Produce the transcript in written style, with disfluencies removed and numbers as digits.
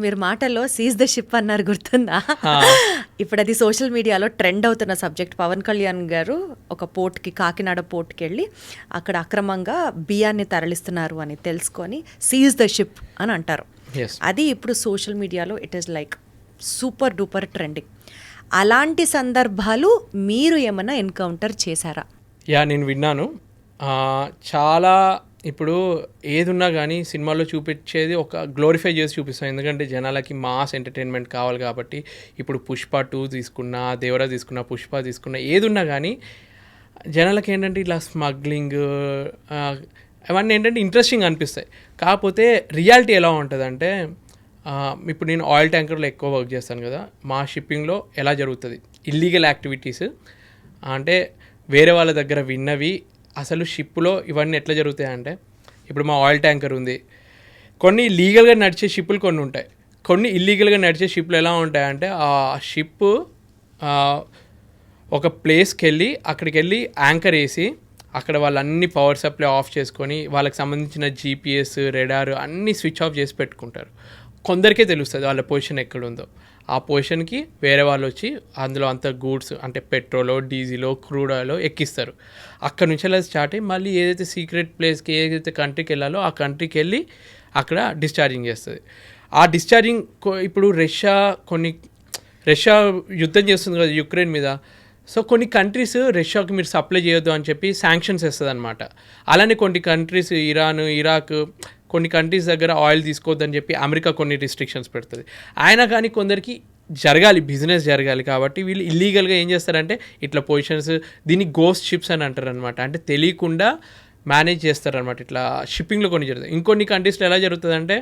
మీరు మాటల్లో seize the ship అన్నారు గుర్తుందా? ఇప్పుడు అది సోషల్ మీడియాలో ట్రెండ్ అవుతున్న సబ్జెక్ట్. పవన్ కళ్యాణ్ గారు ఒక పోర్ట్కి, కాకినాడ పోర్ట్కి వెళ్ళి అక్కడ అక్రమంగా బియ్యాన్ని తరలిస్తున్నారు అని తెలుసుకొని సీజ్ ద షిప్ అని అంటారు. అది ఇప్పుడు సోషల్ మీడియాలో it is like super duper trending. అలాంటి సందర్భాలు మీరు ఏమైనా ఎన్కౌంటర్ చేశారా? నేను విన్నాను. చాలా ఇప్పుడు ఏదున్నా కానీ సినిమాల్లో చూపించేది ఒక గ్లోరిఫై చేసి చూపిస్తాం, ఎందుకంటే జనాలకి మాస్ ఎంటర్టైన్మెంట్ కావాలి కాబట్టి. ఇప్పుడు పుష్ప 2 తీసుకున్నా, దేవరా తీసుకున్నా, పుష్ప తీసుకున్నా, ఏదున్నా కానీ జనాలకి ఏంటంటే ఇలా స్మగ్లింగ్ అవన్నీ ఏంటంటే ఇంట్రెస్టింగ్ అనిపిస్తాయి. కాకపోతే రియాలిటీ ఎలా ఉంటుందంటే, ఇప్పుడు నేను ఆయిల్ ట్యాంకర్లో ఎక్కువ వర్క్ చేస్తాను కదా, మా షిప్పింగ్లో ఎలా జరుగుతుంది ఇల్లీగల్ యాక్టివిటీస్ అంటే వేరే వాళ్ళ దగ్గర విన్నవి అసలు షిప్లో ఇవన్నీ ఎట్లా జరుగుతాయంటే, ఇప్పుడు మా ఆయిల్ ట్యాంకర్ ఉంది, కొన్ని లీగల్గా నడిచే షిప్పులు కొన్ని ఉంటాయి, కొన్ని ఇల్లీగల్గా నడిచే షిప్లు ఎలా ఉంటాయంటే ఆ షిప్ ఒక ప్లేస్కి వెళ్ళి అక్కడికి వెళ్ళి యాంకర్ వేసి అక్కడ వాళ్ళన్ని పవర్ సప్లై ఆఫ్ చేసుకొని వాళ్ళకి సంబంధించిన జీపీఎస్, రెడార్ అన్నీ స్విచ్ ఆఫ్ చేసి పెట్టుకుంటారు. కొందరికే తెలుస్తుంది వాళ్ళ పొజిషన్ ఎక్కడుందో. ఆ పొజిషన్కి వేరే వాళ్ళు వచ్చి అందులో అంత గూడ్స్ అంటే పెట్రోలో, డీజిలో, క్రూడ్ ఆయిలో ఎక్కిస్తారు. అక్కడ నుంచి అలా స్టార్ట్ అయ్యి మళ్ళీ ఏదైతే సీక్రెట్ ప్లేస్కి, ఏదైతే కంట్రీకి వెళ్ళాలో ఆ కంట్రీకి వెళ్ళి అక్కడ డిశ్చార్జింగ్ చేస్తుంది. ఆ డిశ్చార్జింగ్ ఇప్పుడు రష్యా యుద్ధం చేస్తుంది కదా యుక్రెయిన్ మీద. సో కొన్ని కంట్రీస్ రష్యాకి మీరు సప్లై చేయొద్దు అని చెప్పి శాంక్షన్స్ వేస్తుంది అనమాట. అలానే కొన్ని కంట్రీస్ ఇరాన్, ఇరాక్, కొన్ని కంట్రీస్ దగ్గర ఆయిల్ తీసుకోవద్దని చెప్పి అమెరికా కొన్ని రిస్ట్రిక్షన్స్ పెడుతుంది. అయినా కానీ కొందరికి జరగాలి, బిజినెస్ జరగాలి కాబట్టి వీళ్ళు ఇల్లీగల్గా ఏం చేస్తారంటే ఇట్లా పొజిషన్స్, దీన్ని గోస్ట్ షిప్స్ అని అంటారు అనమాట. అంటే తెలియకుండా మేనేజ్ చేస్తారనమాట. ఇట్లా షిప్పింగ్లో కొన్ని జరుగుతుంది. ఇంకొన్ని కంట్రీస్లో ఎలా జరుగుతుందంటే